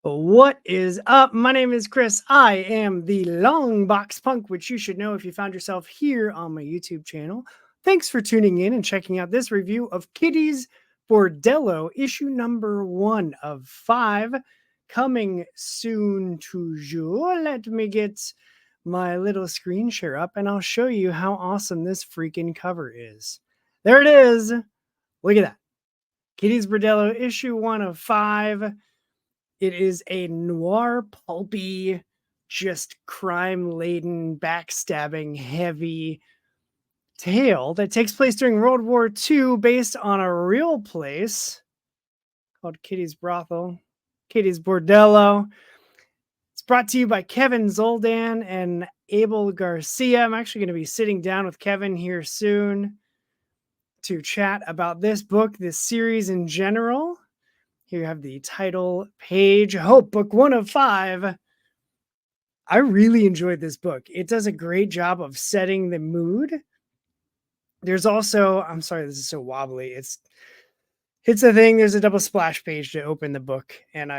What is up? My name is Chris. I am the Long Box Punk, which you should know if you found yourself here on my YouTube channel. Thanks for tuning in and checking out this review of Kitty's Bordello, issue number 1 of 5, coming soon to you. Let me get my little screen share up and I'll show you how awesome this freaking cover is. There it is. Look at that. Kitty's Bordello, issue 1 of 5. It is a noir, pulpy, just crime-laden, backstabbing, heavy tale that takes place during World War II based on a real place called Kitty's Brothel, Kitty's Bordello. It's brought to you by Kevin Zoldan and Abel Garcia. I'm actually going to be sitting down with Kevin here soon to chat about this book, this series in general. Here you have the title page. Hope, book 1 of 5. I really enjoyed this book. It does a great job of setting the mood. There's also, I'm sorry, this is so wobbly. It's a thing. There's a double splash page to open the book. And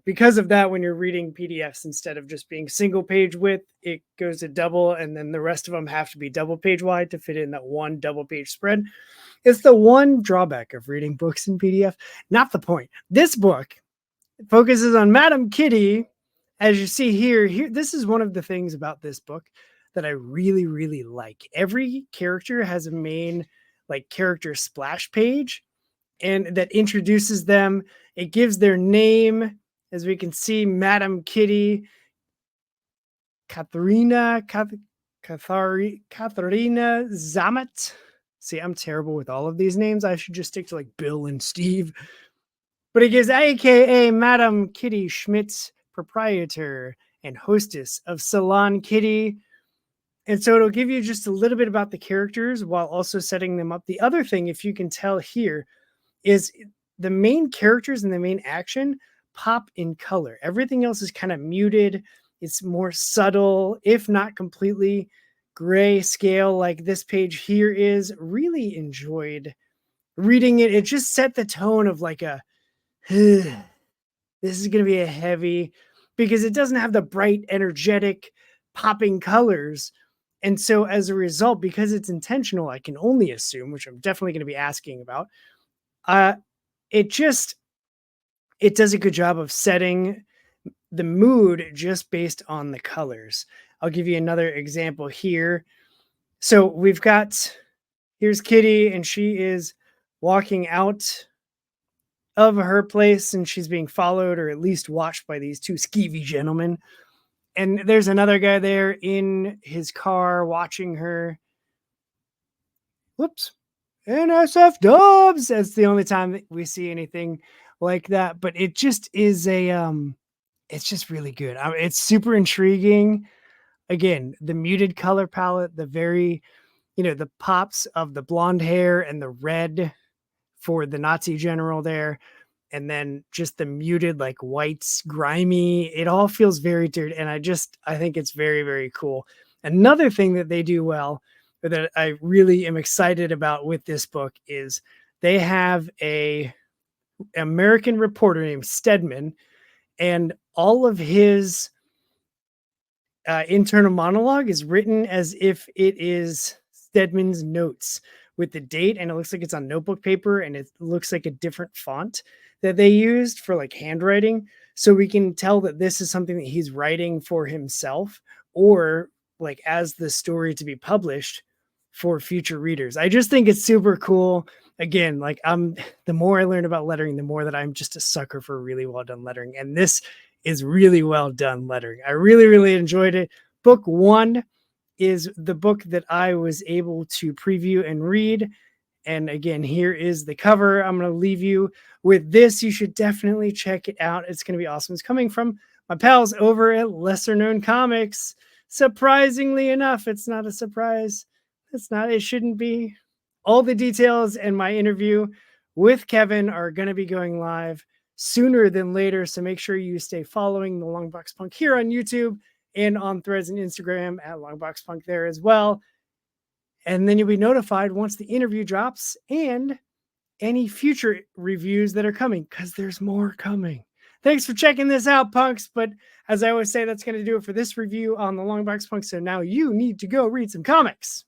because of that, when you're reading PDFs, instead of just being single page width, it goes to double. And then the rest of them have to be double page wide to fit in that one double page spread. It's the one drawback of reading books in PDF. Not the point. This book focuses on Madam Kitty. As you see here, this is one of the things about this book that I really, really like. Every character has a main character splash page and that introduces them. It gives their name. As we can see, Madam Kitty, Katharina Zamet. See, I'm terrible with all of these names. I should just stick to Bill and Steve. But it gives AKA Madam Kitty Schmitz, proprietor and hostess of Salon Kitty. And so it'll give you just a little bit about the characters while also setting them up. The other thing, if you can tell here, is the main characters and the main action pop in color. Everything else is kind of muted. It's more subtle, if not completely gray scale like this page here is. Really enjoyed reading it. It just set the tone of this is going to be a heavy, because it doesn't have the bright, energetic, popping colors. And so as a result, because it's intentional, I can only assume, which I'm definitely going to be asking about, it does a good job of setting the mood just based on the colors. I'll give you another example here. So here's Kitty, and she is walking out of her place, and she's being followed or at least watched by these two skeevy gentlemen. And there's another guy there in his car watching her. Whoops. NSF dubs. That's the only time that we see anything like that. But it just is it's just really good. It's super intriguing. Again, the muted color palette, the very, the pops of the blonde hair and the red for the Nazi general there. And then just the muted, whites, grimy, it all feels very dirty. And I think it's very, very cool. Another thing that they do well, or that I really am excited about with this book, is they have a American reporter named Stedman, and all of his internal monologue is written as if it is Stedman's notes with the date, and it looks like it's on notebook paper, and it looks like a different font that they used for handwriting. So we can tell that this is something that he's writing for himself, or as the story to be published for future readers. I just think it's super cool. Again, the more I learn about lettering, the more that I'm just a sucker for really well done lettering. And this is really well done lettering. I really, really enjoyed it. Book 1 is the book that I was able to preview and read. And again, here is the cover. I'm going to leave you with this. You should definitely check it out. It's going to be awesome. It's coming from my pals over at Lesser Known Comics. Surprisingly enough, it's not a surprise. It shouldn't be. All the details and my interview with Kevin are going to be going live sooner than later. So make sure you stay following the Longbox Punk here on YouTube and on Threads and Instagram at Longbox Punk there as well. And then you'll be notified once the interview drops and any future reviews that are coming, because there's more coming. Thanks for checking this out, punks. But as I always say, that's going to do it for this review on the Long Box Punk. So now you need to go read some comics.